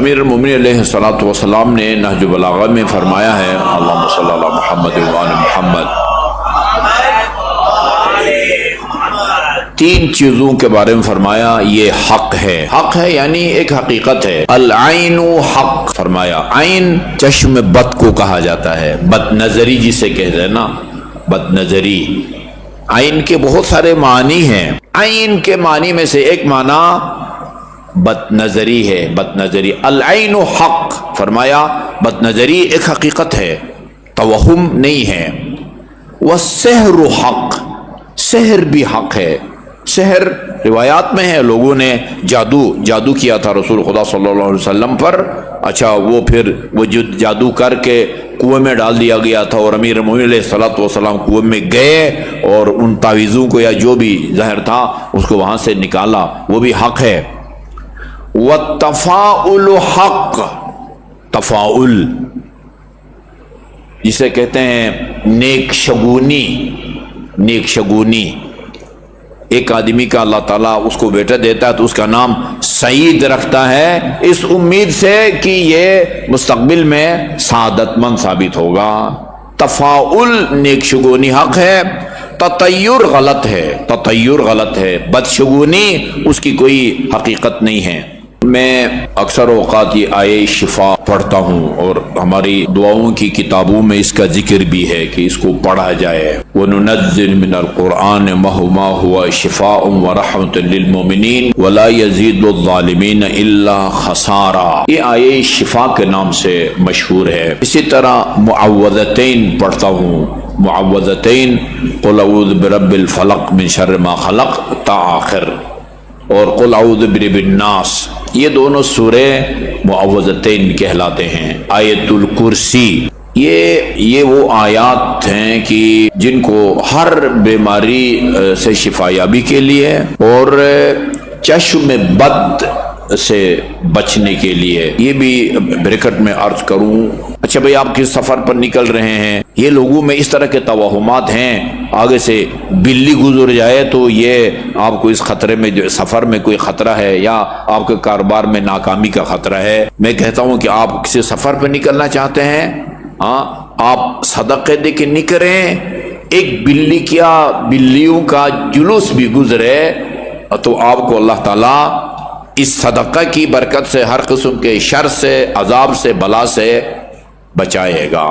امیر المومنین علیہ الصلوۃ والسلام نے نہج البلاغہ میں فرمایا ہے، اللہم صلی علی محمد وعلی محمد، تین چیزوں کے بارے میں فرمایا یہ حق ہے۔ حق ہے یعنی ایک حقیقت ہے۔ العین حق فرمایا، عین چشم بد کو کہا جاتا ہے، بد نظری جسے کہتے ہیں نا، بد نظری۔ عین کے بہت سارے معنی ہیں، عین کے معنی میں سے ایک معنی بد نظری ہے، بد نظری۔ العین حق فرمایا، بد نظری ایک حقیقت ہے، توہم نہیں ہے۔ والسحر حق، سحر بھی حق ہے۔ سحر روایات میں ہے، لوگوں نے جادو کیا تھا رسول خدا صلی اللہ علیہ وسلم پر، اچھا وہ پھر وہ جادو کر کے کنویں میں ڈال دیا گیا تھا، اور امیر المومنین علیہ الصلوۃ والسلام کنویں میں گئے اور ان تعویذوں کو یا جو بھی زہر تھا اس کو وہاں سے نکالا، وہ بھی حق ہے۔ والتفاؤل حق، تفاؤل جسے کہتے ہیں نیک شگونی، نیک شگونی۔ ایک آدمی کا اللہ تعالیٰ اس کو بیٹا دیتا ہے تو اس کا نام سعید رکھتا ہے، اس امید سے کہ یہ مستقبل میں سعادت مند ثابت ہوگا۔ تفاؤل نیک شگونی حق ہے، تطیر غلط ہے، تطیر غلط ہے، بدشگونی اس کی کوئی حقیقت نہیں ہے۔ میں اکثر اوقات یہ آیے شفا پڑھتا ہوں اور ہماری دعاؤں کی کتابوں میں اس کا ذکر بھی ہے کہ اس کو پڑھا جائے۔ وَنُنَزِّلُ مِنَ الْقُرْآنِ مَا هُوَ شِفَاءٌ وَرَحْمَةٌ لِّلْمُؤْمِنِينَ وَلَا يَزِيدُ الظَّالِمِينَ إِلَّا خَسَارًا، یہ آیے شفا کے نام سے مشہور ہے۔ اسی طرح معوذتین پڑھتا ہوں، معوذتین قُلْ أَعُوذُ بِرَبِّ الْفَلَقِ مِنْ شَرِّ مَا خَلَقَ تا آخر، اور قُلْ أَعُوذُ بِرَبِّ النَّاسِ، یہ دونوں سورے معوذتین کہلاتے ہیں۔ آیت الکرسی، یہ وہ آیات ہیں کہ جن کو ہر بیماری سے شفا یابی کے لیے اور چشم بد سے بچنے کے لیے، یہ بھی بریکٹ میں عرض کروں۔ اچھا بھئی، آپ کس سفر پر نکل رہے ہیں، یہ لوگوں میں اس طرح کے توہمات ہیں، آگے سے بلی گزر جائے تو یہ آپ کو اس خطرے میں، جو سفر میں کوئی خطرہ ہے یا آپ کے کاروبار میں ناکامی کا خطرہ ہے۔ میں کہتا ہوں کہ آپ کسی سفر پر نکلنا چاہتے ہیں، آپ صدقے دے کے نکلیں، ایک بلی کیا بلیوں کا جلوس بھی گزرے تو آپ کو اللہ تعالیٰ اس صدقہ کی برکت سے ہر قسم کے شر سے، عذاب سے، بلا سے بچائے گا۔